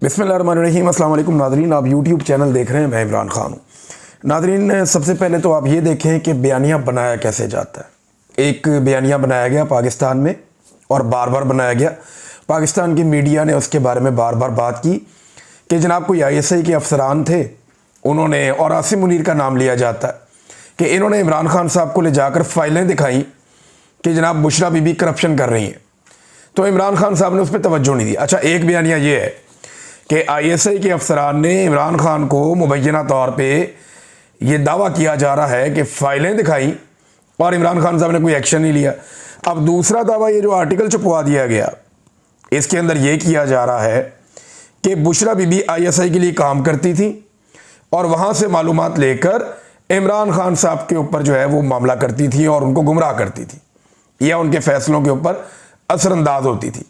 बिस्मिल्लाहिर्रहमानिर्रहीम। अस्सलाम वालेकुम नादरीन, आप यूट्यूब चैनल देख रहे हैं, मैं इमरान खान हूँ। नादरीन, सबसे पहले तो आप ये देखें कि बयानिया बनाया कैसे जाता है। एक बयानिया बनाया गया पाकिस्तान में और बार बार बनाया गया। पाकिस्तान की मीडिया ने उसके बारे में बार बार बात की कि जनाब कोई ISI के अफसरान थे, उन्होंने, और आसिम मुनीर का नाम लिया जाता है कि इन्होंने इमरान खान साहब को ले जाकर फाइलें दिखाई कि जनाब बुशरा बीबी करप्शन कर रही हैं। तो इमरान खान साहब ने उस पर तवज्जो नहीं दी। अच्छा, एक बयानिया ये है कि ISI के अफसरान ने इमरान खान को मुबैना तौर पे ये दावा किया जा रहा है कि फ़ाइलें दिखाई और इमरान खान साहब ने कोई एक्शन नहीं लिया। अब दूसरा दावा, ये जो आर्टिकल छपवा दिया गया, इसके अंदर ये किया जा रहा है कि बुशरा बीबी ISI के लिए काम करती थी और वहाँ से मालूमात लेकर इमरान खान साहब के ऊपर जो है वो मामला करती थी और उनको गुमराह करती थी या उनके फैसलों के ऊपर असरअंदाज होती थी।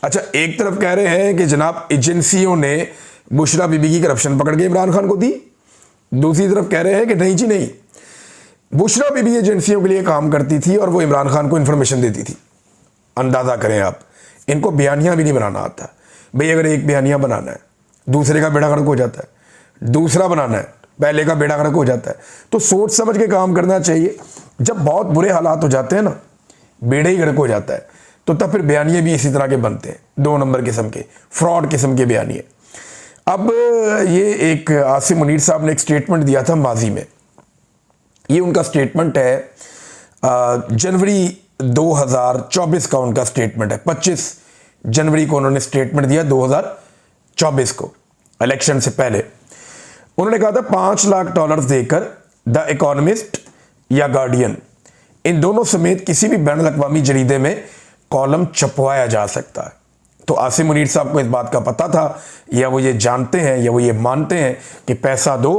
अच्छा, एक तरफ कह रहे हैं कि जनाब एजेंसियों ने बुशरा बीबी की करप्शन पकड़ के इमरान खान को दी, दूसरी तरफ कह रहे हैं कि नहीं जी नहीं, बुशरा बीबी एजेंसियों के लिए काम करती थी और वो इमरान खान को इन्फॉर्मेशन देती थी। अंदाज़ा करें आप, इनको बयानिया भी नहीं बनाना आता भाई। अगर एक बयानिया बनाना है, दूसरे का बेड़ा गर्क हो जाता है, दूसरा बनाना है, पहले का बेड़ा गर्क हो जाता है। तो सोच समझ के काम करना चाहिए। जब बहुत बुरे हालात हो जाते हैं ना, बेड़े ही गर्क हो जाता है, तो तब फिर बयानिए भी इसी तरह के बनते हैं, 2 नंबर किस्म के, फ्रॉड किस्म के बयानिए। अब ये एक आसिम मुनीर साहब ने एक स्टेटमेंट दिया था माजी में। ये उनका स्टेटमेंट है, जनवरी 2024 का उनका स्टेटमेंट है। 25 जनवरी को उन्होंने स्टेटमेंट दिया 2024 को, इलेक्शन से पहले। उन्होंने कहा था $5 लाख देकर द इकोनॉमिस्ट या गार्डियन, इन दोनों समेत किसी भी बैनुल अक़वामी जरीदे में कॉलम छपवाया जा सकता है। तो आसिम मुनीर साहब को इस बात का पता था, या वो ये जानते हैं या वो ये मानते हैं कि पैसा दो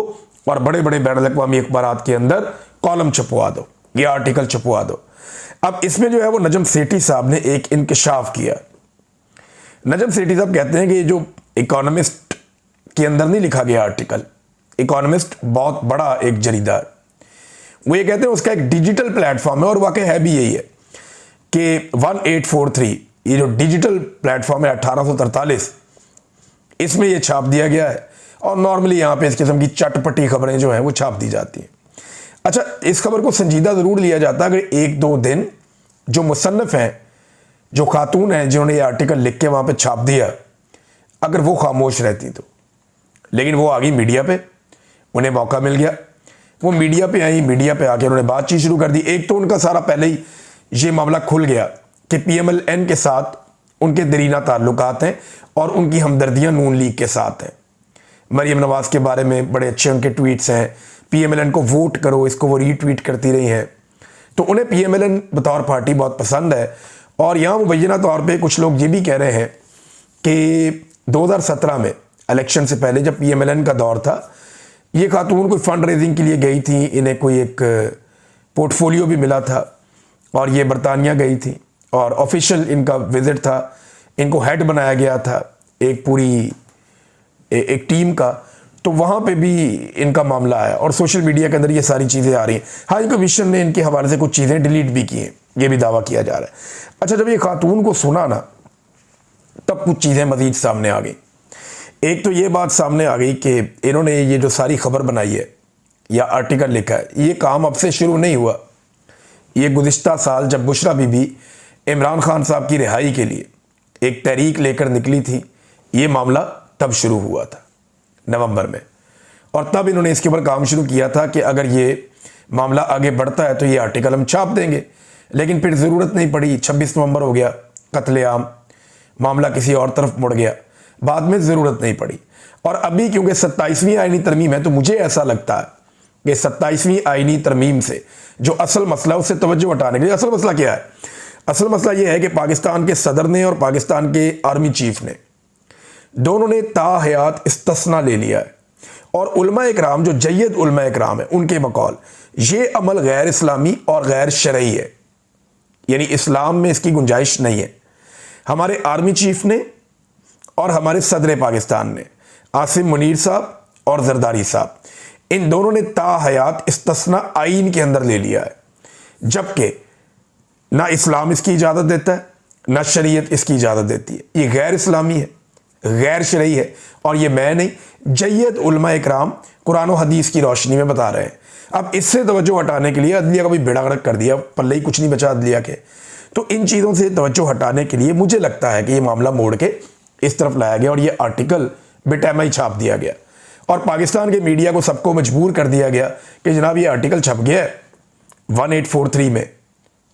और बड़े बड़े बैनुल अक़वामी अखबारात के अंदर कॉलम छपवा दो या आर्टिकल छपवा दो। अब इसमें जो है वो नजम सेठी साहब ने एक इंकशाफ किया। नजम सेठी साहब कहते हैं कि ये जो इकोनॉमिस्ट के अंदर नहीं लिखा गया आर्टिकल, इकोनॉमिस्ट बहुत बड़ा एक जरीदा है, वो ये कहते हैं उसका एक डिजिटल प्लेटफॉर्म है, और वाकई है भी यही है कि 1843 ये जो डिजिटल प्लेटफॉर्म है 1843, इसमें ये छाप दिया गया है। और नॉर्मली यहाँ पे इस किस्म की चटपटी खबरें जो हैं वो छाप दी जाती हैं। अच्छा, इस खबर को संजीदा ज़रूर लिया जाता है अगर 1-2 दिन जो मुसन्निफ हैं, जो खातून हैं जिन्होंने ये आर्टिकल लिख के वहाँ पे छाप दिया, अगर वो खामोश रहती तो। लेकिन वो आ गई मीडिया पे, उन्हें मौका मिल गया, वो मीडिया पे आई, मीडिया पे आके उन्होंने बातचीत शुरू कर दी। एक तो उनका सारा पहले ही ये मामला खुल गया कि PMLN के साथ उनके दरीना ताल्लुकात हैं और उनकी हमदर्दियां नून लीग के साथ हैं। मरीम नवाज के बारे में बड़े अच्छे उनके ट्वीट्स हैं, PMLN को वोट करो, इसको वो रीट्वीट करती रही हैं। तो उन्हें PMLN बतौर पार्टी बहुत पसंद है। और यहाँ मुबैना तौर पे कुछ लोग ये भी कह रहे हैं कि 2017 में इलेक्शन से पहले जब PMLN का दौर था, ये खातून कोई फंड रेजिंग के लिए गई थी, इन्हें कोई एक पोर्टफोलियो भी मिला था और ये बरतानिया गई थी और ऑफिशियल इनका विजिट था, इनको हेड बनाया गया था एक पूरी एक टीम का। तो वहाँ पे भी इनका मामला आया और सोशल मीडिया के अंदर ये सारी चीज़ें आ रही हैं। हाई कमीशन ने इनके हवाले से कुछ चीज़ें डिलीट भी की हैं, ये भी दावा किया जा रहा है। अच्छा, जब ये खातून को सुना ना, तब कुछ चीज़ें मज़ीद सामने आ गई। एक तो ये बात सामने आ गई कि इन्होंने ये जो सारी खबर बनाई है या आर्टिकल लिखा है, ये काम अब से शुरू नहीं हुआ। ये गुज़िश्ता साल जब बुशरा बीबी इमरान खान साहब की रिहाई के लिए एक तहरीक लेकर निकली थी, ये मामला तब शुरू हुआ था नवंबर में। और तब इन्होंने इसके ऊपर काम शुरू किया था कि अगर ये मामला आगे बढ़ता है तो ये आर्टिकल हम छाप देंगे। लेकिन फिर ज़रूरत नहीं पड़ी, 26 नवंबर हो गया, कत्लेआम, मामला किसी और तरफ मुड़ गया, बाद में ज़रूरत नहीं पड़ी। और अभी क्योंकि 27वीं आईनी तरमीम है, तो मुझे ऐसा लगता है कि 27वीं आईनी तरमीम से जो असल मसला, उससे तवज्जो हटाने के लिए, असल मसला क्या है? असल मसला ये है कि पाकिस्तान के सदर ने और पाकिस्तान के आर्मी चीफ ने, दोनों ने ताहयात इस्तिस्ना ले लिया है। और उलमा इकराम, जो जय्यद उलमा इकराम है, उनके बकौल ये अमल गैर इस्लामी और गैर शरई है, यानी इस्लाम में इसकी गुंजाइश नहीं है। हमारे आर्मी चीफ ने और हमारे सदर पाकिस्तान ने, आसिम मुनीर साहब और जरदारी साहब, इन दोनों ने ताहयात इस्तिस्ना आइन के अंदर ले लिया है, जबकि ना इस्लाम इसकी इजाज़त देता है, ना शरीयत इसकी इजाज़त देती है। ये गैर इस्लामी है, गैर शरई है। और ये मैं नहीं, जय्यद उलमा इकराम कुरान और हदीस की रोशनी में बता रहे हैं। अब इससे तवज्जो हटाने के लिए अदलिया का भी बेड़ा गर्क कर दिया, पल्ले ही कुछ नहीं बचा अदलिया के। तो इन चीज़ों से तवज्जो हटाने के लिए मुझे लगता है कि ये मामला मोड़ के इस तरफ लाया गया और ये आर्टिकल बेटैमा ही छाप दिया गया और पाकिस्तान के मीडिया को सबको मजबूर कर दिया गया कि जनाब ये आर्टिकल छप गया है 1843 में,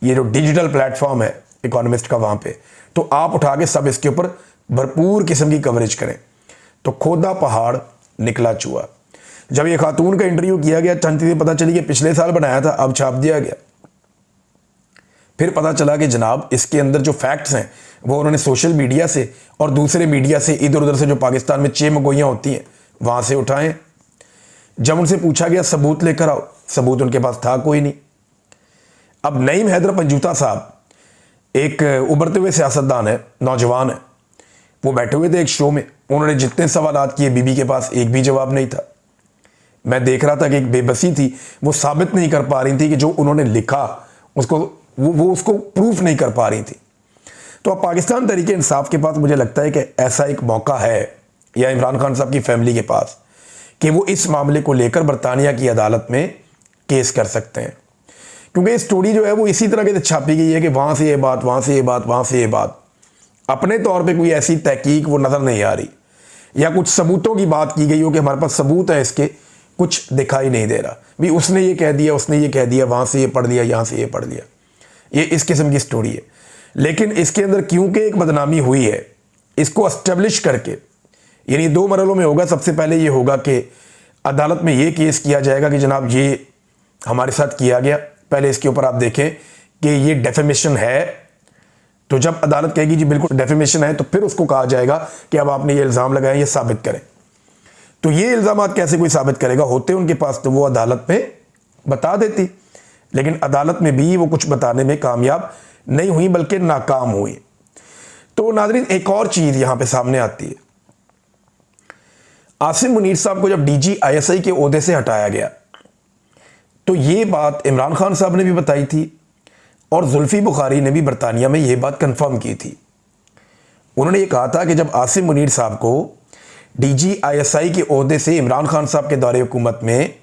ये जो डिजिटल प्लेटफॉर्म है इकोनॉमिस्ट का वहाँ पे, तो आप उठा के सब इसके ऊपर भरपूर किस्म की कवरेज करें। तो खोदा पहाड़ निकला चूहा। जब ये खातून का इंटरव्यू किया गया, चंद चीज़ें पता चली कि पिछले साल बनाया था, अब छाप दिया गया। फिर पता चला कि जनाब इसके अंदर जो फैक्ट्स हैं वो उन्होंने सोशल मीडिया से और दूसरे मीडिया से, इधर उधर से जो पाकिस्तान में चेमगोइयाँ होती हैं वहाँ से उठाएं। जब उनसे पूछा गया सबूत लेकर आओ, सबूत उनके पास था कोई नहीं। अब नईम हैदर पंजूता साहब एक उभरते हुए सियासतदान है, नौजवान है, वो बैठे हुए थे एक शो में, उन्होंने जितने सवालात किए बीबी के पास एक भी जवाब नहीं था। मैं देख रहा था कि एक बेबसी थी, वो साबित नहीं कर पा रही थी कि जो उन्होंने लिखा उसको वो उसको प्रूफ नहीं कर पा रही थी। तो अब पाकिस्तान तहरीक इंसाफ के पास मुझे लगता है कि ऐसा एक मौका है, या इमरान खान साहब की फैमिली के पास, कि वो इस मामले को लेकर बरतानिया की अदालत में केस कर सकते हैं। क्योंकि स्टोरी जो है वो इसी तरह के छापी गई है कि वहाँ से ये बात, वहाँ से ये बात, वहाँ से ये बात, अपने तौर पे कोई ऐसी तहकीक वो नज़र नहीं आ रही, या कुछ सबूतों की बात की गई हो कि हमारे पास सबूत है, इसके कुछ दिखाई नहीं दे रहा भी उसने ये कह दिया, उसने ये कह दिया, वहाँ से ये पढ़ लिया, यहाँ से ये पढ़ लिया। ये इस किस्म की स्टोरी है। लेकिन इसके अंदर क्योंकि एक बदनामी हुई है, इसको एस्टेब्लिश करके, यानी 2 मरहलों में होगा। सबसे पहले ये होगा कि अदालत में ये केस किया जाएगा कि जनाब ये हमारे साथ किया गया। पहले इसके ऊपर आप देखें कि ये डेफेमेशन है, तो जब अदालत कहेगी जी बिल्कुल डेफेमेशन है, तो फिर उसको कहा जाएगा कि अब आपने ये इल्ज़ाम लगाए, ये साबित करें। तो ये इल्ज़ामात कैसे कोई साबित करेगा, होते उनके पास तो वो अदालत में बता देती, लेकिन अदालत में भी वो कुछ बताने में कामयाब नहीं हुई, बल्कि नाकाम हुई। तो नाज़रीन, एक और चीज़ यहाँ पे सामने आती है। आसिम मुनीर साहब को जब DGISI के ओहदे से हटाया गया, तो ये बात इमरान खान साहब ने भी बताई थी और जुल्फी बुखारी ने भी बरतानिया में ये बात कंफर्म की थी। उन्होंने ये कहा था कि जब आसिम मुनीर साहब को DGISI के ओहदे से इमरान खान साहब के दौरे हुकूमत में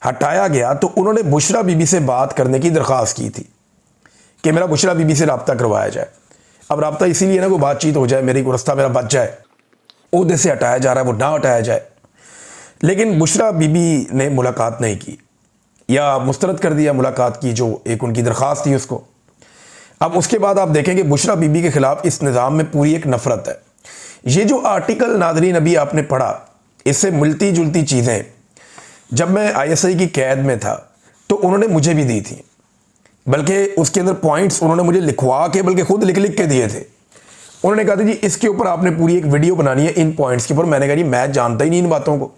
हटाया गया, तो उन्होंने बुशरा बीबी से बात करने की दरख्वास्त की थी कि मेरा बुशरा बीबी से रब्ता करवाया जाए। अब रब्ता इसीलिए ना कोई बातचीत हो जाए, मेरी रास्ता मेरा बच जाए, ओहदे से हटाया जा रहा है वो ना हटाया जाए। लेकिन बुशरा बीबी ने मुलाकात नहीं की, या मुस्तरद कर दिया मुलाकात की जो एक उनकी दरख्वास्त थी उसको। अब उसके बाद आप देखें कि बुशरा बीबी के खिलाफ इस निज़ाम में पूरी एक नफरत है। ये जो आर्टिकल नाज़रीन अभी आपने पढ़ा, इससे मिलती जुलती चीज़ें जब मैं ISI की कैद में था तो उन्होंने मुझे भी दी थी, बल्कि उसके अंदर पॉइंट्स उन्होंने मुझे लिखवा के, बल्कि खुद लिख लिख के दिए थे। उन्होंने कहा था जी इसके ऊपर आपने पूरी एक वीडियो बनानी है इन पॉइंट्स के ऊपर। मैंने कहा जी मैं जानता ही नहीं इन बातों को।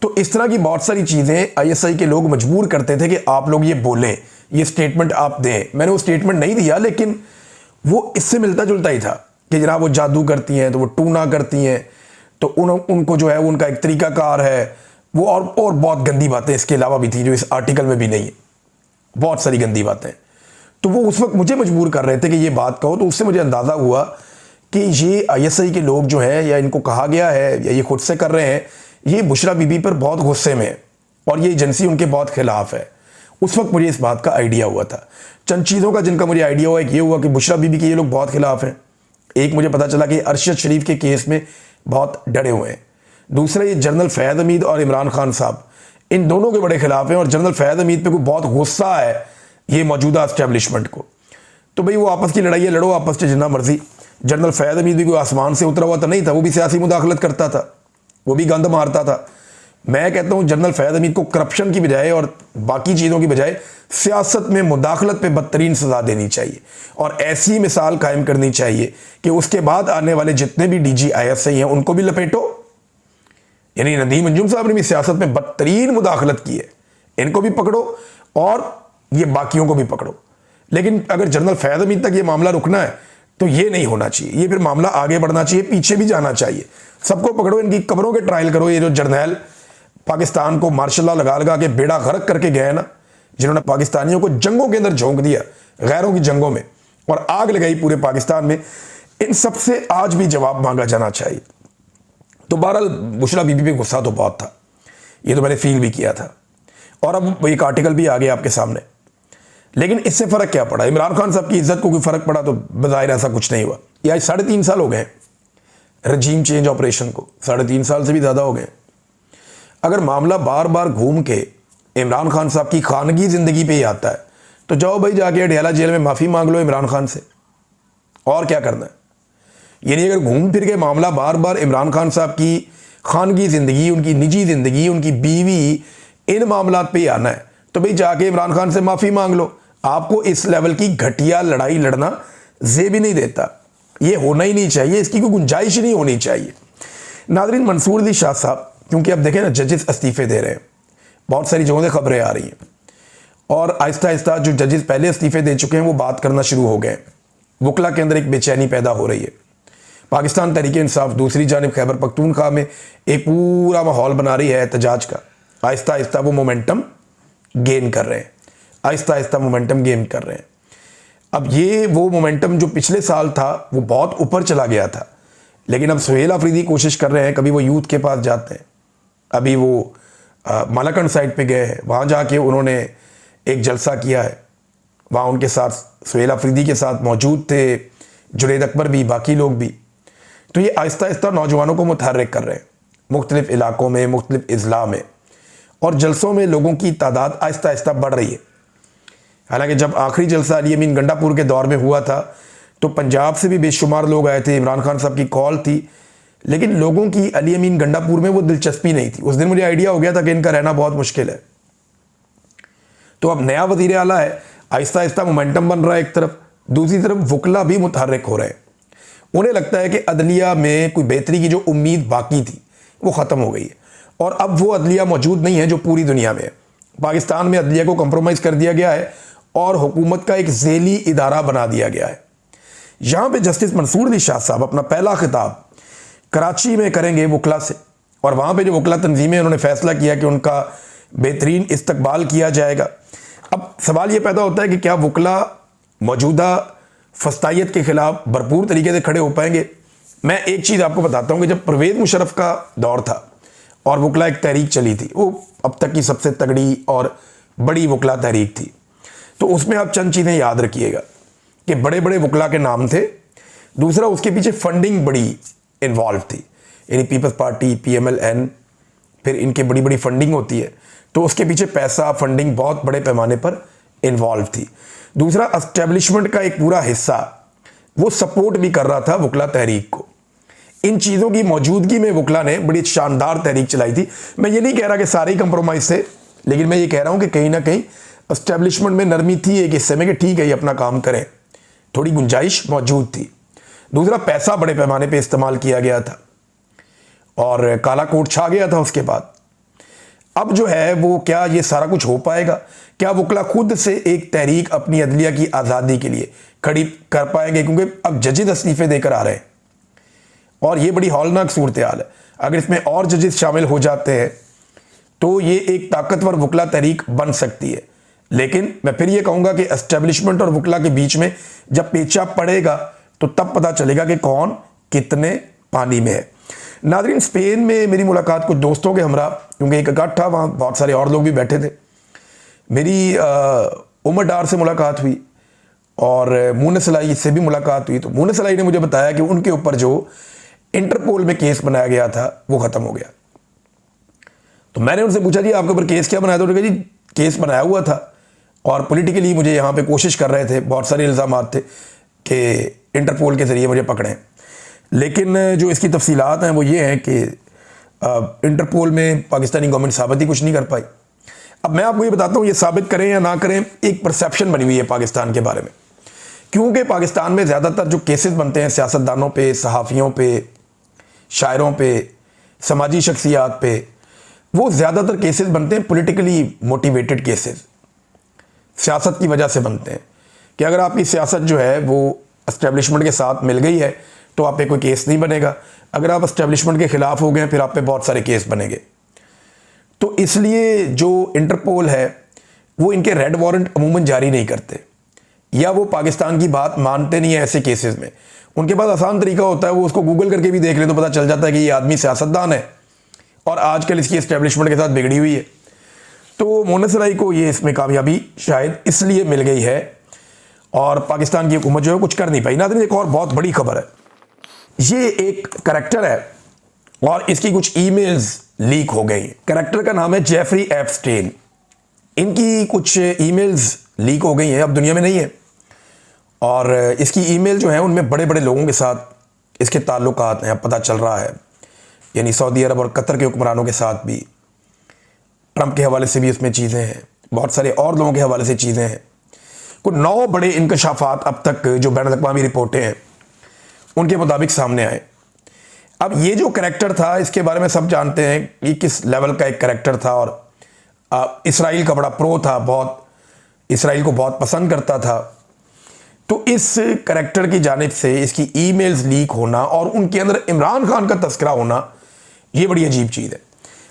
तो इस तरह की बहुत सारी चीज़ें ISI के लोग मजबूर करते थे कि आप लोग ये बोलें, ये स्टेटमेंट आप दें। मैंने वो स्टेटमेंट नहीं दिया, लेकिन वो इससे मिलता जुलता ही था कि जनाब वो जादू करती हैं, तो वो टूना करती हैं, तो उनको जो है वो उनका एक तरीकाकार है वो, और बहुत गंदी बातें इसके अलावा भी थी जो इस आर्टिकल में भी नहीं है, बहुत सारी गंदी बातें। तो वो उस वक्त मुझे मजबूर कर रहे थे कि ये बात कहो। तो उससे मुझे अंदाज़ा हुआ कि ये ISI के लोग जो हैं, या इनको कहा गया है या ये खुद से कर रहे हैं, ये बुशरा बीबी पर बहुत गुस्से में है और ये एजेंसी उनके बहुत खिलाफ है। उस वक्त मुझे इस बात का आइडिया हुआ था। चंद चीज़ों का जिनका मुझे आइडिया हुआ, एक ये हुआ कि बुशरा बीबी के ये लोग बहुत खिलाफ हैं। एक मुझे पता चला कि अरशद शरीफ के केस में बहुत डरे हुए हैं। दूसरा, ये जनरल फैज़ हमीद और इमरान खान साहब, इन दोनों के बड़े खिलाफ हैं और जनरल फैज़ हमीद पे कोई बहुत गुस्सा है ये मौजूदा एस्टेब्लिशमेंट को। तो भाई वो आपस की लड़ाई है, लड़ो आपस से जितना मर्जी। जनरल फैज़ हमीद भी कोई आसमान से उतरा हुआ तो नहीं था, वो भी सियासी मुदाखलत करता था, वो भी गंद मारता था। मैं कहता हूँ जनरल फैज़ हमीद को करप्शन की बजाय और बाकी चीज़ों की बजाय सियासत में मुदाखलत पे बदतरीन सज़ा देनी चाहिए और ऐसी मिसाल कायम करनी चाहिए कि उसके बाद आने वाले जितने भी DGISI हैं उनको भी लपेटो। यानी नदीम अंजुम साहब ने भी सियासत में बदतरीन मुदाखलत की है, इनको भी पकड़ो और ये बाकियों को भी पकड़ो। लेकिन अगर जनरल फैज़ हमीद तक ये मामला रुकना है तो ये नहीं होना चाहिए, ये फिर मामला आगे बढ़ना चाहिए, पीछे भी जाना चाहिए। सबको पकड़ो, इनकी कब्रों के ट्रायल करो। ये जो जर्नैल पाकिस्तान को मार्शल लॉ लगा लगा के बेड़ा गर्क करके गए ना, जिन्होंने पाकिस्तानियों को जंगों के अंदर झोंक दिया, गैरों की जंगों में, और आग लगाई पूरे पाकिस्तान में, इन सब से आज भी जवाब मांगा जाना चाहिए। तो बहरहाल बुशरा बीबी पे गुस्सा तो बहुत था, ये तो मैंने फील भी किया था, और अब एक आर्टिकल भी आ गया आपके सामने। लेकिन इससे फ़र्क क्या पड़ा? इमरान खान साहब की इज्जत को कोई फ़र्क पड़ा? तो बज़ाहिर ऐसा कुछ नहीं हुआ। ये आज 3.5 साल हो गए रजीम चेंज ऑपरेशन को, 3.5 साल से भी ज़्यादा हो गए। अगर मामला बार बार घूम के इमरान खान साहब की खानगी ज़िंदगी पे ही आता है, तो जाओ भाई जाके अडयाला जेल में माफ़ी मांग लो इमरान खान से, और क्या करना है। यानी अगर घूम फिर के मामला बार बार इमरान खान साहब की खानगी ज़िंदगी, उनकी निजी ज़िंदगी, उनकी बीवी, इन मामलात पे ही आना है, तो भाई जाके इमरान खान से माफ़ी मांग लो। आपको इस लेवल की घटिया लड़ाई लड़ना ज़ेब ही नहीं देता, ये होना ही नहीं चाहिए, इसकी कोई गुंजाइश ही नहीं होनी चाहिए। नाज़रीन, मंसूर अली शाह साहब, क्योंकि अब देखें ना जजेस इस्तीफ़े दे रहे हैं, बहुत सारी जगहों से खबरें आ रही हैं, और आहिस्ता आहिस्ता जो जजेस पहले इस्तीफ़े दे चुके हैं वो बात करना शुरू हो गए। वकला के अंदर एक बेचैनी पैदा हो रही है। पाकिस्तान तहरीक इंसाफ दूसरी जानिब खैबर पख्तूनख्वा में एक पूरा माहौल बना रही है एहतजाज का। आहिस्ता आहिस्ता वो मोमेंटम गेन कर रहे हैं, आहिस्ता आहिस्ता मोमेंटम गेन कर रहे हैं। अब ये वो मोमेंटम जो पिछले साल था वो बहुत ऊपर चला गया था, लेकिन अब सुहेल अफरीदी कोशिश कर रहे हैं, कभी वो यूथ के पास जाते हैं, अभी वो मालाकंड साइड पे गए हैं, वहाँ जाके उन्होंने एक जलसा किया है, वहाँ उनके साथ सुहेल अफरीदी के साथ मौजूद थे जुनैद अकबर भी, बाकी लोग भी। तो ये आहिस्ता आहिस्ता नौजवानों को मुतहर्रिक कर रहे हैं मुख्तलिफ इलाकों में, मुख्तलिफ अजला में, और जलसों में लोगों की तादाद आहिस्ता आहिस्ता बढ़ रही है। हालांकि जब आखिरी जलसा अली अमीन गंडापुर के दौर में हुआ था तो पंजाब से भी बेशुमार लोग आए थे, इमरान खान साहब की कॉल थी, लेकिन लोगों की अली अमीन गंडापुर में वो दिलचस्पी नहीं थी। उस दिन मुझे आइडिया हो गया था कि इनका रहना बहुत मुश्किल है। तो अब नया वज़ीर आला है, आहिस्ता आहिस्ता मोमेंटम बन रहा है एक तरफ, दूसरी तरफ वकला भी मुतहर्रिक हो रहे हैं। उन्हें लगता है कि अदलिया में कोई बेहतरी की जो उम्मीद बाकी थी वो ख़त्म हो गई है, और अब वो अदलिया मौजूद नहीं है जो पूरी दुनिया में है। पाकिस्तान में अदलिया को कंप्रोमाइज़ कर दिया गया है और हुकूमत का एक ज़ेली इदारा बना दिया गया है। यहाँ पे जस्टिस मंसूर अली शाह साहब अपना पहला खिताब कराची में करेंगे वकला से, और वहाँ पे जो वकला तंजीमें उन्होंने फैसला किया कि उनका बेहतरीन इस्तकबाल किया जाएगा। अब सवाल ये पैदा होता है कि क्या वकला मौजूदा फस्तायत के ख़िलाफ़ भरपूर तरीके से खड़े हो पाएंगे। मैं एक चीज़ आपको बताता हूँ कि जब परवेज़ मुशर्रफ का दौर था और वकला एक तहरीक चली थी, वो अब तक की सबसे तगड़ी और बड़ी वकला तहरीक थी, तो उसमें आप चंद चीज़ें याद रखिएगा कि बड़े बड़े वकला के नाम थे। दूसरा, उसके पीछे फंडिंग बड़ी इन्वॉल्व थी, यानी पीपल्स पार्टी, PMLN, फिर इनके बड़ी बड़ी फंडिंग होती है, तो उसके पीछे पैसा, फंडिंग बहुत बड़े पैमाने पर इन्वॉल्व थी। दूसरा, एस्टेब्लिशमेंट का एक पूरा हिस्सा वो सपोर्ट भी कर रहा था वकला तहरीक को। इन चीज़ों की मौजूदगी में वकला ने बड़ी शानदार तहरीक चलाई थी। मैं ये नहीं कह रहा कि सारे कंप्रोमाइज़ थे, लेकिन मैं ये कह रहा हूँ कि कहीं ना कहीं एस्टेब्लिशमेंट में नरमी थी एक हिस्से में कि ठीक है ये अपना काम करें, थोड़ी गुंजाइश मौजूद थी। दूसरा, पैसा बड़े पैमाने पे इस्तेमाल किया गया था और काला कोट छा गया था उसके बाद। अब जो है वो क्या ये सारा कुछ हो पाएगा? क्या वकला खुद से एक तहरीक अपनी अदलिया की आज़ादी के लिए खड़ी कर पाएंगे? क्योंकि अब जजेस इस्तीफे देकर आ रहे हैं और ये बड़ी हौलनाक सूरत हाल है। अगर इसमें और जजेस शामिल हो जाते हैं तो ये एक ताकतवर वकला तहरीक बन सकती है। लेकिन मैं फिर ये कहूँगा कि एस्टेब्लिशमेंट और वकला के बीच में जब पेचा पड़ेगा तो तब पता चलेगा कि कौन कितने पानी में है। नाज़रीन, स्पेन में मेरी मुलाकात कुछ दोस्तों के हमरा, क्योंकि एक इकट्ठा था, वहाँ बहुत सारे और लोग भी बैठे थे। मेरी उमर डार से मुलाकात हुई और मूनस सलाई से भी मुलाकात हुई। तो मूनस सलाई ने मुझे बताया कि उनके ऊपर जो इंटरपोल में केस बनाया गया था वो ख़त्म हो गया। तो मैंने उनसे पूछा जी आपके ऊपर केस क्या बनाया था? उन्होंने कहा जी केस बनाया हुआ था और पॉलिटिकली मुझे यहाँ पे कोशिश कर रहे थे, बहुत सारे इल्ज़ाम थे कि इंटरपोल के ज़रिए मुझे पकड़ें, लेकिन जो इसकी तफसीलात हैं वो ये हैं कि इंटरपोल में पाकिस्तानी गवर्नमेंट साबित ही कुछ नहीं कर पाई। अब मैं आपको ये बताता हूँ, ये साबित करें या ना करें, एक परसेप्शन बनी हुई है पाकिस्तान के बारे में, क्योंकि पाकिस्तान में ज़्यादातर जो केसेस बनते हैं सियासतदानों पे, सहाफ़ियों पे, शायरों पे, समाजी शख्सियात पे, वो ज़्यादातर केसेस बनते हैं पॉलिटिकली मोटिवेटेड केसेस, सियासत की वजह से बनते हैं कि अगर आपकी सियासत जो है वो एस्टेब्लिशमेंट के साथ मिल गई है तो आप पे कोई केस नहीं बनेगा, अगर आप एस्टेब्लिशमेंट के ख़िलाफ़ हो गए फिर आप पे बहुत सारे केस बनेंगे। तो इसलिए जो इंटरपोल है वो इनके रेड वारंट अमूमन जारी नहीं करते, या वो पाकिस्तान की बात मानते नहीं है ऐसे केसेस में। उनके पास आसान तरीका होता है, वो उसको गूगल करके भी देख ले तो पता चल जाता है कि ये आदमी सियासतदान है और आजकल इसकी एस्टेब्लिशमेंट के साथ बिगड़ी हुई है। तो मोहम्मद सराई को ये इसमें कामयाबी शायद इसलिए मिल गई है और पाकिस्तान की हुकूमत जो है कुछ कर नहीं पाई। नाज़रीन, एक और बहुत बड़ी खबर है, ये एक करैक्टर है और इसकी कुछ ईमेल्स लीक हो गई। करैक्टर का नाम है जेफरी एप्स्टेन। इनकी कुछ ईमेल्स लीक हो गई हैं, अब दुनिया में नहीं है, और इसकी ईमेल जो है उनमें बड़े बड़े लोगों के साथ इसके ताल्लुकात हैं, पता चल रहा है, यानी सऊदी अरब और कतर के हुक्मरानों के साथ भी, ट्रंप के हवाले से भी इसमें चीज़ें हैं, बहुत सारे और लोगों के हवाले से चीज़ें हैं। कुछ 9 बड़े इंकशाफात अब तक जो बैनुल-अक़वामी रिपोर्टें हैं उनके मुताबिक सामने आए। अब ये जो करैक्टर था इसके बारे में सब जानते हैं कि किस लेवल का एक करैक्टर था, और इसराइल का बड़ा प्रो था, बहुत इसराइल को बहुत पसंद करता था। तो इस करैक्टर की जानिब से इसकी ईमेल्स लीक होना और उनके अंदर इमरान खान का तस्करा होना, ये बड़ी अजीब चीज़ है।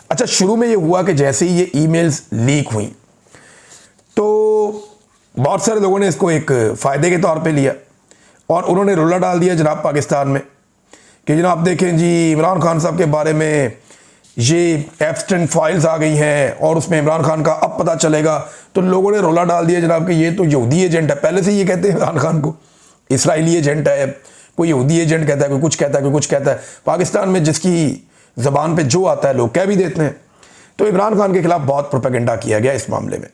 अच्छा, शुरू में ये हुआ कि जैसे ही ये ईमेल्स लीक हुई तो बहुत सारे लोगों ने इसको एक फ़ायदे के तौर पे लिया और उन्होंने रोला डाल दिया जनाब पाकिस्तान में कि जनाब देखें जी, इमरान खान साहब के बारे में ये एप्स्टेन फाइल्स आ गई हैं और उसमें इमरान खान का अब पता चलेगा। तो लोगों ने रोला डाल दिया जनाब कि ये तो यहूदी एजेंट है। पहले से ये कहते हैं इमरान खान को इसराइली एजेंट है, कोई यहूदी एजेंट कहता है, कोई कुछ कहता है, कोई कुछ कहता है। पाकिस्तान में जिसकी ज़बान पे जो आता है लोग कह भी देते हैं। तो इमरान खान के खिलाफ बहुत प्रोपेगेंडा किया गया इस मामले में।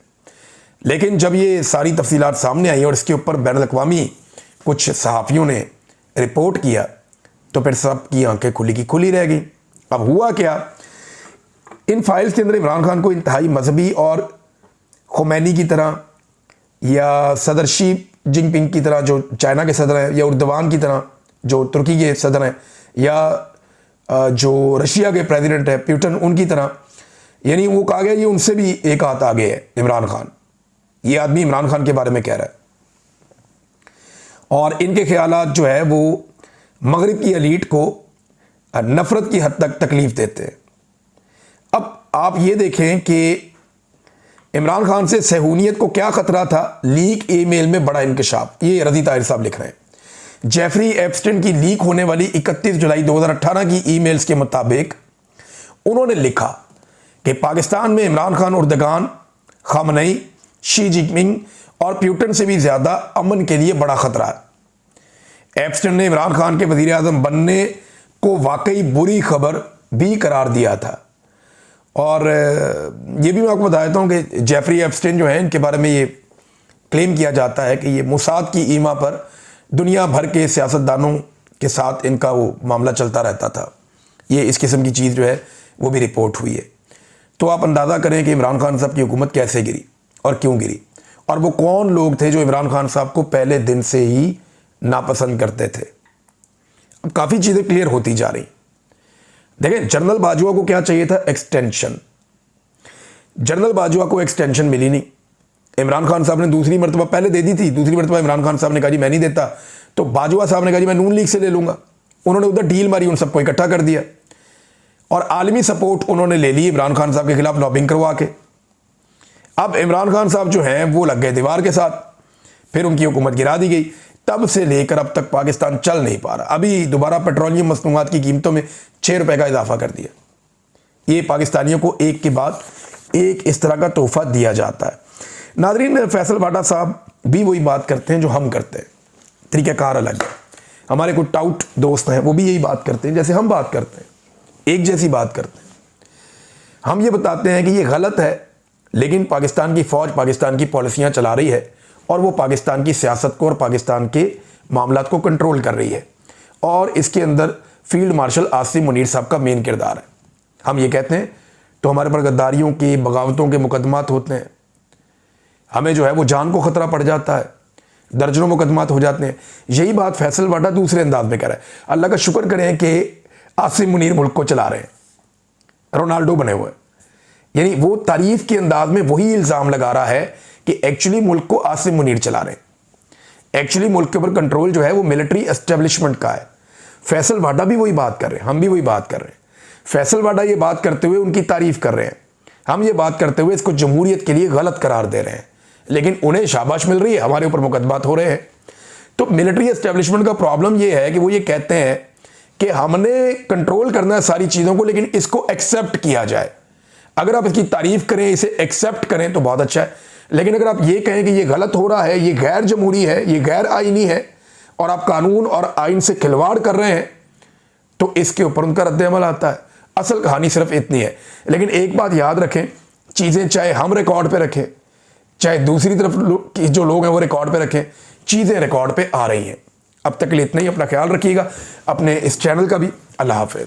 लेकिन जब ये सारी तफसीलात सामने आई और इसके ऊपर बैनुल-अक़वामी कुछ सहाफ़ियों ने रिपोर्ट किया तो फिर सब की आंखें खुली की खुली रह गई। अब हुआ क्या, इन फाइल्स के अंदर इमरान खान को इंतहाई मजहबी और खुमैनी की तरह या सदर शी जिनपिंग की तरह जो चाइना के सदर हैं, या उर्दवान की तरह जो तुर्की के सदर हैं, या जो रशिया के प्रेसिडेंट है पुतिन, उनकी तरह, यानी वो कहा गया ये उनसे भी एक हाथ आगे है इमरान खान। ये आदमी इमरान खान के बारे में कह रहा है और इनके ख्यालात जो है वो मगरिब की एलीट को नफरत की हद तक तकलीफ देते हैं। अब आप ये देखें कि इमरान खान से सहूनियत को क्या खतरा था, लीक ईमेल में बड़ा इंकशाफ। ये रज़ी ताहिर साहब लिख रहे हैं, जेफरी एप्स्टेन की लीक होने वाली 31 जुलाई 2018 की ईमेल्स के मुताबिक उन्होंने लिखा कि पाकिस्तान में Imran Khan, Erdogan, Khamenei, Xi Jinping और पुतिन से भी ज़्यादा अमन के लिए बड़ा खतरा है। एप्स्टेन ने इमरान खान के वज़ीर आज़म बनने को वाकई बुरी खबर भी करार दिया था। और ये भी मैं आपको बता देता हूँ कि जेफरी एप्स्टेन जो है, इनके बारे में ये क्लेम किया जाता है कि ये मोसाद की ईमा पर दुनिया भर के सियासतदानों के साथ इनका वो मामला चलता रहता था। ये इस किस्म की चीज़ जो है वो भी रिपोर्ट हुई है। तो आप अंदाज़ा करें कि इमरान खान साहब की हुकूमत कैसे गिरी और क्यों गिरी, और वो कौन लोग थे जो इमरान खान साहब को पहले दिन से ही नापसंद करते थे। अब काफ़ी चीज़ें क्लियर होती जा रही। देखें, जनरल बाजवा को क्या चाहिए था, एक्सटेंशन। जनरल बाजवा को एक्सटेंशन मिली नहीं। इमरान खान साहब ने दूसरी मरतबा पहले दे दी थी, दूसरी मरतबा इमरान खान साहब ने कहा जी मैं नहीं देता, तो बाजवा साहब ने कहा जी मैं नून लीग से ले लूँगा। उन्होंने उधर डील मारी, उन सबको इकट्ठा कर दिया और आलमी सपोर्ट उन्होंने ले ली इमरान खान साहब के खिलाफ लॉबिंग करवा के। अब इमरान खान साहब जो हैं वो लग गए दीवार के साथ, फिर उनकी हुकूमत गिरा दी गई। तब से लेकर अब तक पाकिस्तान चल नहीं पा रहा। अभी दोबारा पेट्रोलियम मसनूआत की कीमतों में 6 रुपये का इजाफा कर दिया। ये पाकिस्तानियों को एक के बाद एक इस तरह का तोहफा दिया जाता है। नादरीन, फैसल वाडा साहब भी वही बात करते हैं जो हम करते हैं, तरीक़ाकार अलग है। हमारे कुछ टाउट दोस्त हैं वो भी यही बात करते हैं जैसे हम बात करते हैं, एक जैसी बात करते हैं। हम ये बताते हैं कि ये गलत है, लेकिन पाकिस्तान की फ़ौज पाकिस्तान की पॉलिसियाँ चला रही है और वो पाकिस्तान की सियासत को और पाकिस्तान के मामलात को कंट्रोल कर रही है, और इसके अंदर फील्ड मार्शल आसिम मुनीर साहब का मेन किरदार है। हम ये कहते हैं तो हमारे पर गद्दारियों की, बगावतों के मुकदमात होते हैं, हमें जो है वो जान को ख़तरा पड़ जाता है, दर्जनों मुकदमात हो जाते हैं। यही बात फैसल वाडा दूसरे अंदाज में कर रहा है। अल्लाह का शुक्र करें कि आसिम मुनीर मुल्क को चला रहे हैं, रोनाल्डो बने हुए, यानी वो तारीफ के अंदाज में वही इल्ज़ाम लगा रहा है कि एक्चुअली मुल्क को आसिम मुनीर चला रहे हैं। एक्चुअली मुल्क के ऊपर कंट्रोल जो है वो मिलिट्री एस्टेब्लिशमेंट का है। फैसल वाडा भी वही बात कर रहे हैं, हम भी वही बात कर रहे हैं। फैसल वाडा ये बात करते हुए उनकी तारीफ कर रहे हैं, हम ये बात करते हुए इसको जमहूरियत के लिए गलत करार दे रहे हैं, लेकिन उन्हें शाबाश मिल रही है, हमारे ऊपर मुकदमात हो रहे हैं। तो मिलिट्री एस्टेब्लिशमेंट का प्रॉब्लम ये है कि वो ये कहते हैं कि हमने कंट्रोल करना है सारी चीज़ों को, लेकिन इसको एक्सेप्ट किया जाए। अगर आप इसकी तारीफ करें, इसे एक्सेप्ट करें तो बहुत अच्छा है, लेकिन अगर आप ये कहें कि ये गलत हो रहा है, ये गैर जमहूरी है, ये गैर आईनी है और आप कानून और आइन से खिलवाड़ कर रहे हैं, तो इसके ऊपर उनका रद्द-ए-अमल आता है। असल कहानी सिर्फ इतनी है। लेकिन एक बात याद रखें, चीज़ें चाहे हम रिकॉर्ड पे रखें, चाहे दूसरी तरफ जो लोग हैं वो रिकॉर्ड पे रखें, चीज़ें रिकॉर्ड पे आ रही हैं। अब तक के लिए इतना ही। अपना ख्याल रखिएगा, अपने इस चैनल का भी। अल्लाह हाफ़िज़।